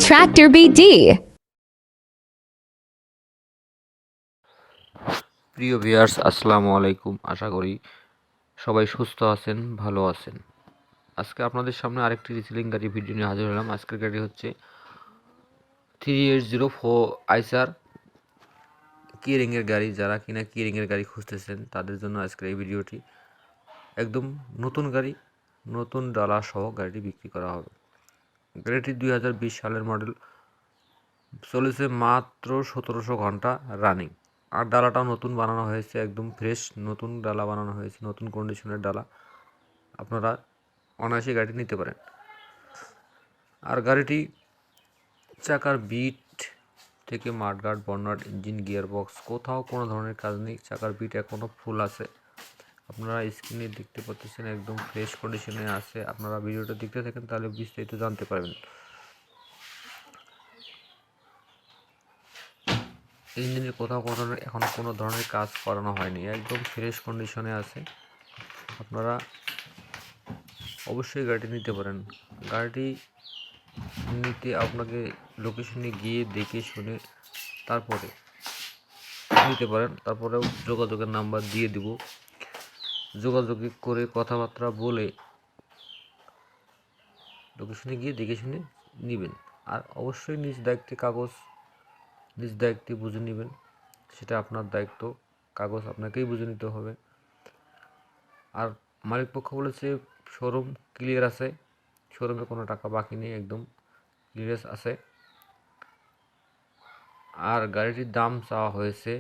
tractor BD. প্রিয় viewers, আসসালামু আলাইকুম। আশা করি সবাই সুস্থ আছেন, ভালো আছেন। আজকে আপনাদের সামনে আরেকটি রিসেলিং গাড়ি ভিডিও নিয়ে হাজির হলাম। আজকের গাড়ি হচ্ছে 3804 আইসার কি রিংয়ের গাড়ি। যারা কিনা কি রিংয়ের গাড়ি খুঁজতেছেন তাদের জন্য আজকের এই ভিডিওটি। একদম নতুন গাড়ি, নতুন ডালা সহ গাড়িটি বিক্রি করা হবে। গাড়িটি 2020 সালের মডেল, চলেছে মাত্র 1700 ঘন্টা রানিং। আর ডালাটাও নতুন বানানো হয়েছে, একদম ফ্রেশ নতুন ডালা বানানো হয়েছে, নতুন কন্ডিশনের ডালা। আপনারা অনায়াসে গাড়ি নিতে পারেন। আর গাড়িটি চাকার বিট থেকে মাডগার্ড, বর্নাট, ইঞ্জিন, গিয়ার বক্স কোথাও কোনো ধরনের কাজ নেই। চাকার বিট এখনও ফুল আছে। আপনারা স্ক্রিনে দেখতে পাচ্ছেন একদম ফ্রেশ কন্ডিশনে আছে। আপনারা ভিডিওটা দেখতে থাকেন, তাহলে বিস্তারিত জানতে পারবেন। ইঞ্জিনের কোথাও কোনো ধরনের এখনও কোনো ধরনের কাজ করানো হয়নি, একদম ফ্রেশ কন্ডিশনে আছে। আপনারা অবশ্যই গাড়িটি নিতে পারেন। গাড়িটি নিতে আপনাকে লোকেশনে গিয়ে দেখে শুনে তারপরে নিতে পারেন। তারপরেও যোগাযোগের নাম্বার দিয়ে দিব, যোগাযোগ করে কথাবার্তা বলে লোকেশনে গিয়ে দেখে শুনে নেবেন। আর অবশ্যই নিজ দায়িত্বে কাগজ নিজ দায়িত্বে বুঝে নেবেন, সেটা আপনার দায়িত্ব। কাগজ আপনাকেই বুঝে নিতে হবে। আর মালিক পক্ষ বলেছে শোরুম ক্লিয়ার আছে, শোরুমে কোনো টাকা বাকি নেই, একদম ক্লিয়ার আছে। আর গাড়িটির দাম চাওয়া হয়েছে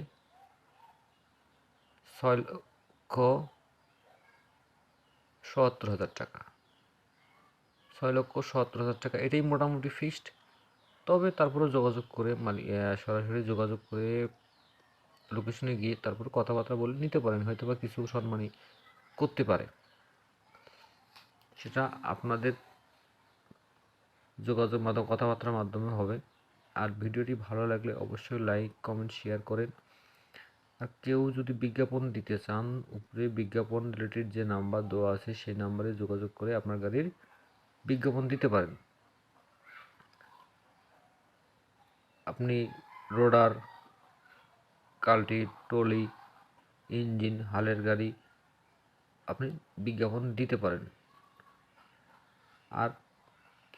6,77,000 টাকা। 6,77,000 টাকা, এটাই মোটামুটি ফিক্সড। তবে তারপরে যোগাযোগ করে সরাসরি যোগাযোগ করে লোকেশনে গিয়ে তারপরে কথাবার্তা বলে নিতে পারেন। হয়তো বা কিছু সম্মানী করতে পারে, সেটা আপনাদের যোগাযোগ মাধ্যম কথাবার্তার মাধ্যমে হবে। আর ভিডিওটি ভালো লাগলে অবশ্যই লাইক, কমেন্ট, শেয়ার করেন। আর কেউ যদি বিজ্ঞাপন দিতে চান, উপরে বিজ্ঞাপন রিলেটেড যে নাম্বার দেওয়া আছে সেই নাম্বারে যোগাযোগ করে আপনার গাড়ির বিজ্ঞাপন দিতে পারেন। আপনি রোডার, কাল্টি, ট্রলি, ইঞ্জিন, হালের গাড়ি আপনি বিজ্ঞাপন দিতে পারেন। আর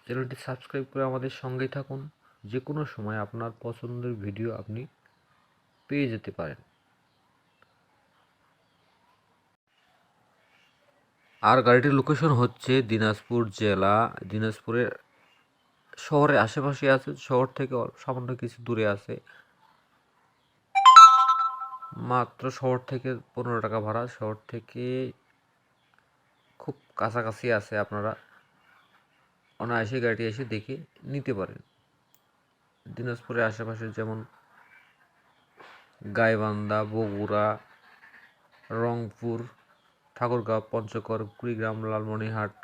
চ্যানেলটি সাবস্ক্রাইব করে আমাদের সঙ্গেই থাকুন। যে কোনো সময় আপনার পছন্দের ভিডিও আপনি পেয়ে যেতে পারেন। আর গাড়িটির লোকেশন হচ্ছে দিনাজপুর জেলা। দিনাজপুরের শহরের আশেপাশে আছে, শহর থেকে সামান্য কিছু দূরে আছে। মাত্র শহর থেকে 15 টাকা ভাড়া, শহর থেকে খুব কাছাকাছি আছে। আপনারা অনায়াসে গাড়িটি এসে দেখে নিতে পারেন। দিনাজপুরের আশেপাশে যেমন গাইবান্ধা, বগুড়া, রংপুর, ঠাকুরগাঁও, পঞ্চগড়, কুড়িগ্রাম, লালমনিরহাট,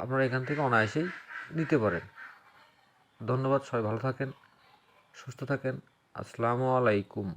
আপনারা এখান থেকে অনায়াসেই নিতে পারেন। ধন্যবাদ, সবাই ভালো থাকেন, সুস্থ থাকেন। আসসালামু আলাইকুম।